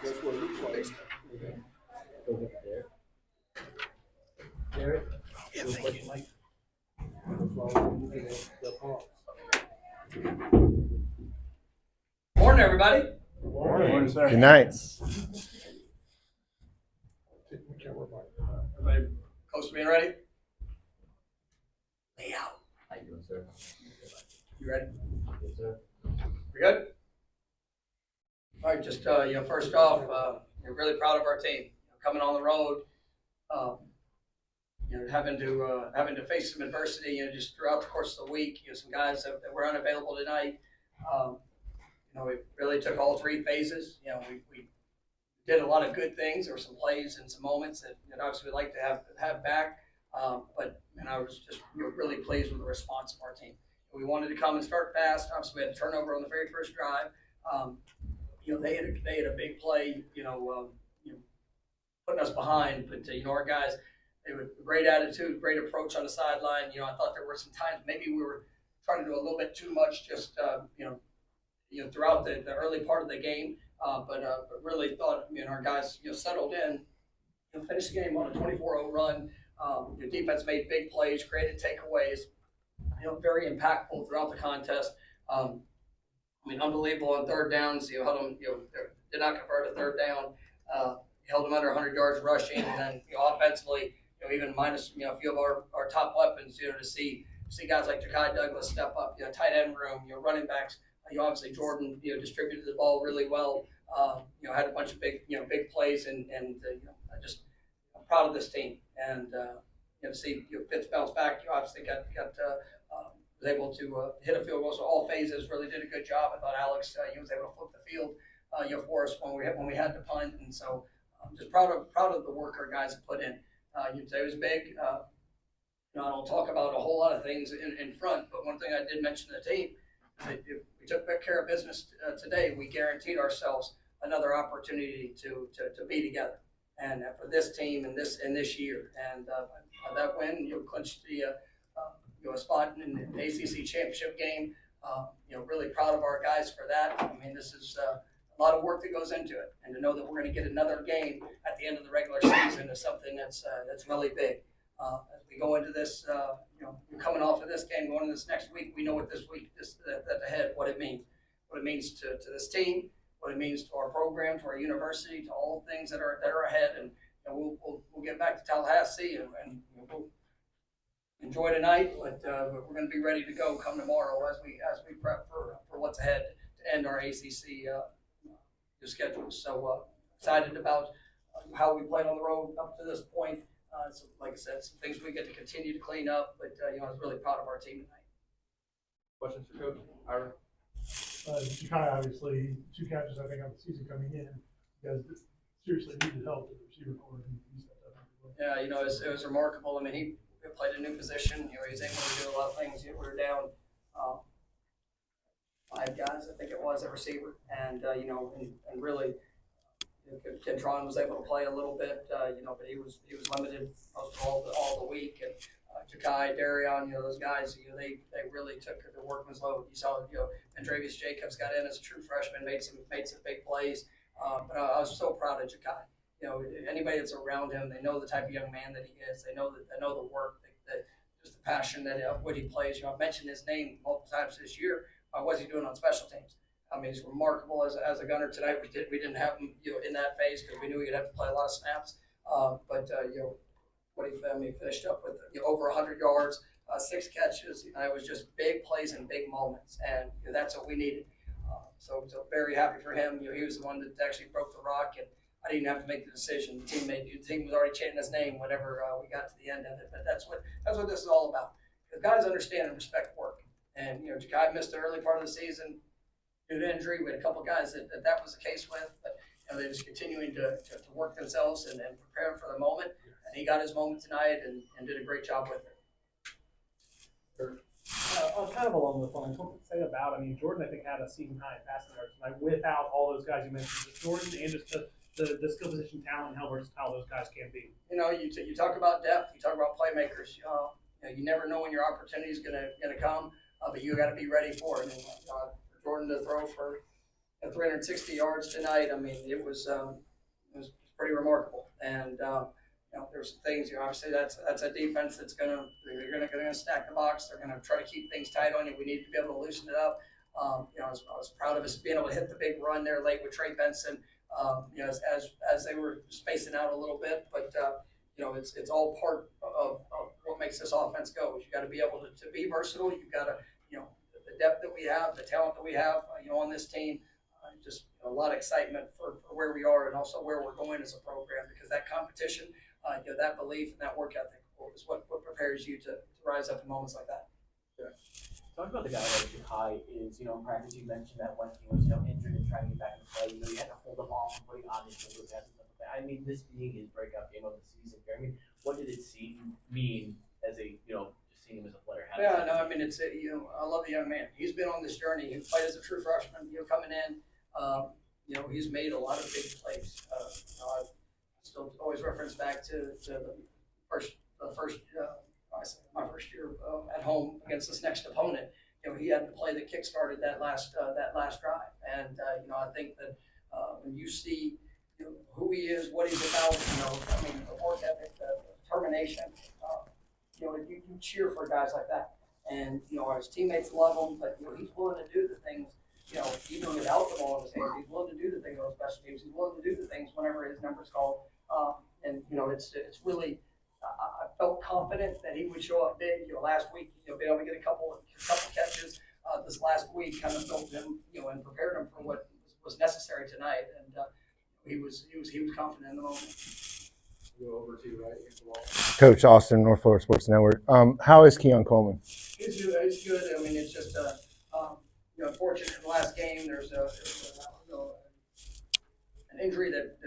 That's what it looks like. Derek? Yeah, thank you. Morning, everybody. Morning, sir. Good night. Everybody close to being ready? Lay out. How you doing, sir? You ready? Yes, sir. We good? All right, just first off, we're really proud of our team. Coming on the road, having to face some adversity, just throughout the course of the week. Some guys that were unavailable tonight. We really took all three phases. We did a lot of good things. There were some plays and some moments that obviously we'd like to have back. But I was just really pleased with the response of our team. We wanted to come and start fast. Obviously, we had a turnover on the very first drive. They had a big play. Putting us behind. But our guys, they were great attitude, great approach on the sideline. I thought there were some times maybe we were trying to do a little bit too much, just throughout the early part of the game. But really thought our guys settled in, finished the game on a 24-0 run. Your defense made big plays, created takeaways. Very impactful throughout the contest. Unbelievable on third downs. Held them. Did not convert a third down. Held them under 100 yards rushing, and then offensively, even minus a few of our top weapons. To see guys like Ja'Kai Douglas step up. Tight end room. Running backs. Obviously Jordan distributed the ball really well. Had a bunch of big plays, and I just I'm proud of this team. And to see Fitz bounce back. Obviously was able to hit a field goal. So all phases really did a good job. I thought Alex was able to flip the field for us when we had to punt. And so I'm just proud of the work our guys have put in. You'd say it was big. I don't talk about a whole lot of things in front, but one thing I did mention to the team is that if we took better care of business today, we guaranteed ourselves another opportunity to be together. And for this team and this year, and that win, clinched a spot in the ACC championship game. Really proud of our guys for that. This is a lot of work that goes into it, and to know that we're going to get another game at the end of the regular season is something that's really big. As we go into this, we're coming off of this game, going into this next week. We know what this week is ahead, what it means to this team, what it means to our program, to our university, to all things that are ahead. And we'll get back to Tallahassee and we'll enjoy tonight, but we're going to be ready to go come tomorrow as we prep for what's ahead to end our ACC schedule. So excited about how we played on the road up to this point. So like I said, some things we get to continue to clean up, but I was really proud of our team tonight. Questions for Coach? Ira? Ja'Kai, obviously, 2 catches, I think, on the season coming in. You guys seriously needed help with the receiver corps. Yeah, it was remarkable. He played a new position. He was able to do a lot of things. We were down 5 guys, I think it was, at receiver, and and really, Kentron was able to play a little bit, but he was limited most of all the week. And Ja'Kai, Darion, those guys, they really took the workman's load. You saw, Andrevius Jacobs got in as a true freshman, made some big plays. But I was so proud of Ja'Kai. Anybody that's around him, they know the type of young man that he is. They know the work, that just the passion that what he plays. I've mentioned his name multiple times this year. What's he doing on special teams? He's remarkable as a gunner tonight. We didn't have him in that phase because we knew he'd have to play a lot of snaps. But what he finished up with over 100 yards, 6 catches. It was just big plays and big moments, and that's what we needed. So very happy for him. He was the one that actually broke the rock, and I didn't have to make the decision. The team was already chanting his name whenever we got to the end of it. But that's what this is all about. The guys understand and respect work. And Ja'Kai missed the early part of the season due to injury. We had a couple guys that was the case with, but they're just continuing to work themselves and prepare for the moment. And he got his moment tonight and did a great job with it. Kind of along those lines, what to say about, Jordan, I think, had a season high in passing yards tonight without all those guys you mentioned, just Jordan and just the skill position talent and how versatile those guys can be. You talk about depth, you talk about playmakers. You never know when your opportunity is gonna come, but you got to be ready for it. And for Jordan to throw for 360 yards tonight. I mean, it was pretty remarkable. And there's some things. Obviously that's a defense that's they're gonna stack the box. They're gonna try to keep things tight on it. We need to be able to loosen it up. I was proud of us being able to hit the big run there late with Trey Benson. As they were spacing out a little bit, but it's all part of what makes this offense go. You got to be able to be versatile. You've got to, the depth that we have, the talent that we have, on this team. Just a lot of excitement for where we are and also where we're going as a program, because that competition, that belief and that work ethic is what prepares you to rise up in moments like that. Talk about the guy like Jakai is, in practice you mentioned that when he was, injured and trying to get back into play, you had to hold him off and putting on his shoulders and stuff like that. I mean, this being his breakout game of the season here, I mean, what did it mean as a, just seeing him as a player? Yeah, no, I mean, I love the young man. He's been on this journey. He played as a true freshman, coming in. He's made a lot of big plays. I still always reference back to my first year at home against this next opponent. He had the play that kick-started that last drive, and I think that when you see who he is, what he's about, I mean, the work ethic, the determination, you cheer for guys like that, and his teammates love him, but he's willing to do the things. Even without the ball in his hands, he's willing to do the things on special teams. He's willing to do the things whenever his number's called, and it's really. I felt confident that he would show up big. Last week, being able to get a couple catches this last week kind of built him, and prepared him for what was necessary tonight. And he was confident in the moment. Go over to right. Coach Austin, North Florida Sports Network. How is Keon Coleman? He's good. I mean, it's just unfortunate in the last game. There's an injury that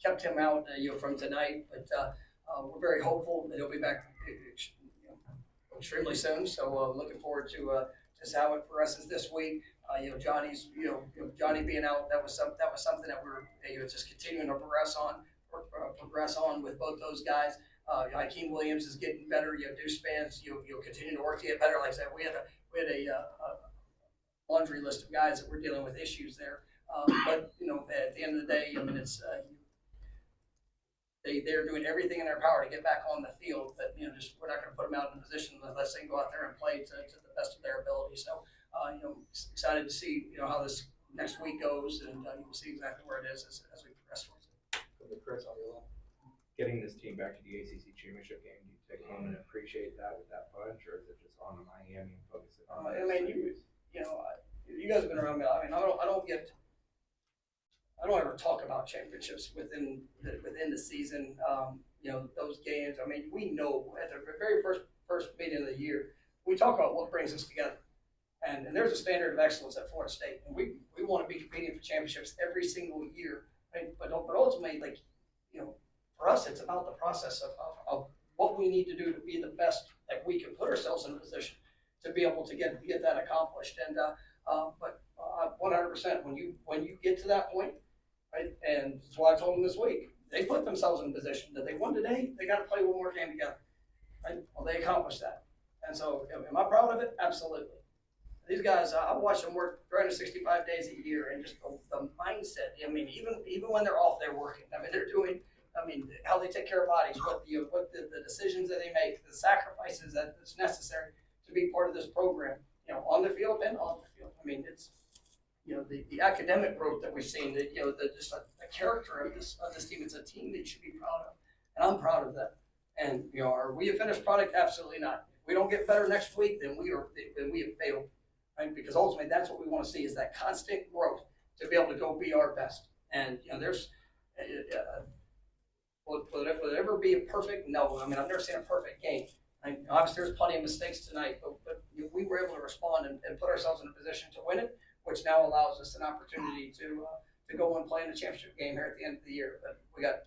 kept him out, from tonight, but. We're very hopeful that he'll be back extremely soon. So looking forward to just how it progresses this week. Johnny being out, that was something that we were just continuing to progress on with both those guys. Hakeem Williams is getting better. Deuce Spence, continue to work to get better. Like I said, we had a laundry list of guys that were dealing with issues there. But at the end of the day, I mean, it's. They're doing everything in their power to get back on the field, but we're not going to put them out in a position unless they can go out there and play to the best of their ability. So, excited to see how this next week goes, and we'll see exactly where it is as we progress towards it. Chris, on your left. Getting this team back to the ACC championship game, do you take a moment and appreciate that with that bunch, or is it just on the Miami and focus it on? I mean, you guys have been around me. I mean, I don't ever talk about championships within the season. Those games. I mean, we know at the very first meeting of the year, we talk about what brings us together, and there's a standard of excellence at Florida State, and we want to be competing for championships every single year. Right? But ultimately, for us, it's about the process of what we need to do to be the best that we can put ourselves in a position to be able to get that accomplished. And but 100%, when you get to that point. Right, and that's why I told them this week. They put themselves in a position that they won today. They got to play one more game together. Right? Well, they accomplished that, and so am I proud of it? Absolutely. These guys, I watch them work 365 days a year, and just the mindset. I mean, even when they're off, they're working. I mean, they're doing. I mean, how they take care of bodies, what the decisions that they make, the sacrifices that's necessary to be part of this program. On the field and off the field. I mean, it's. The academic growth that we've seen, the character of this team. It's a team that you should be proud of, and I'm proud of that. And are we a finished product? Absolutely not. If we don't get better next week, then we have failed, right? Because ultimately, that's what we want to see is that constant growth to be able to go be our best. And will it ever be a perfect? No. I mean, I've never seen a perfect game. Obviously, there's plenty of mistakes tonight, but we were able to respond and put ourselves in a position to win it, which now allows us an opportunity to go and play in the championship game here at the end of the year. But we got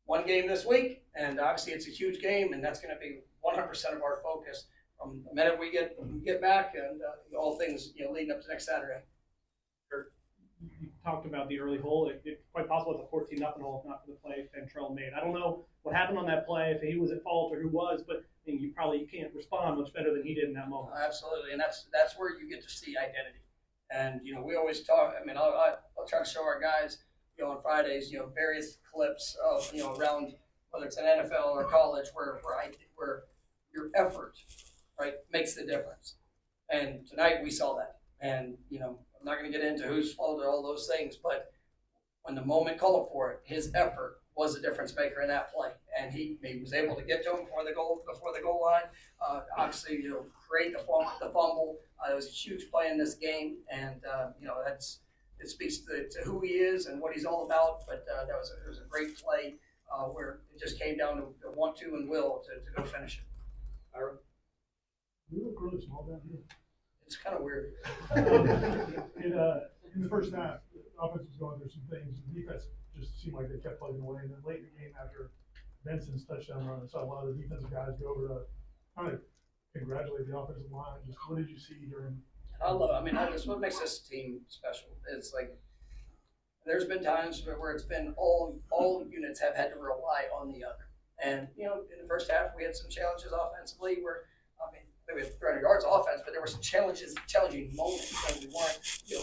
one game this week, and obviously it's a huge game, and that's going to be 100% of our focus from the minute we get back and all things leading up to next Saturday. You talked about the early hole. It's quite possible it's a 14-0 hole if not for the play Fentrell made. I don't know what happened on that play, if he was at fault or who was, but I mean, you can't respond much better than he did in that moment. Absolutely, and that's where you get to see identity. And, we always talk, I mean, I'll try to show our guys, on Fridays, various clips of, around, whether it's an NFL or college, where your effort, right, makes the difference. And tonight we saw that. And, I'm not going to get into whose fault or all those things, but when the moment called for it, his effort was a difference maker in that play. And he was able to get to him before the goal line. Obviously, create the fumble. It was a huge play in this game. And, it speaks to who he is and what he's all about. But it was a great play where it just came down to want to and will to go finish it. We look really small down here. It's kind of weird. In the first half, the offense was going through some things. The defense just seemed like they kept plugging away. And then late in the game, after Benson's touchdown run, I saw a lot of the defensive guys go over to kind of congratulate the offensive line. Just what did you see during? That's what makes this team special. It's like there's been times where it's been all units have had to rely on the other. And in the first half, we had some challenges offensively where we had 300 yards of offense, but there were some challenging moments that we weren't,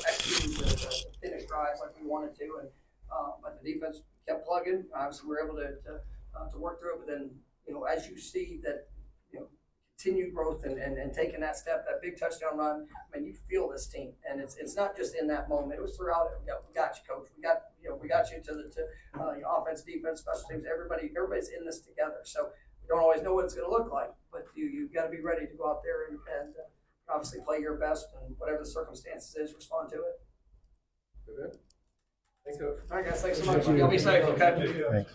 executing the finish drives like we wanted to, and but the defense kept plugging. Obviously, we were able to work through it. But then, as you see that, continued growth and taking that step, that big touchdown run, you feel this team, and it's not just in that moment. It was throughout it. We got you, coach. We got you to offense, defense, special teams. Everybody's in this together. So. We don't always know what it's going to look like, but you've got to be ready to go out there and obviously play your best, and whatever the circumstances is, respond to it. Good. Thanks, Coach. All right, guys, thanks so much. Y'all be safe, okay? Thanks.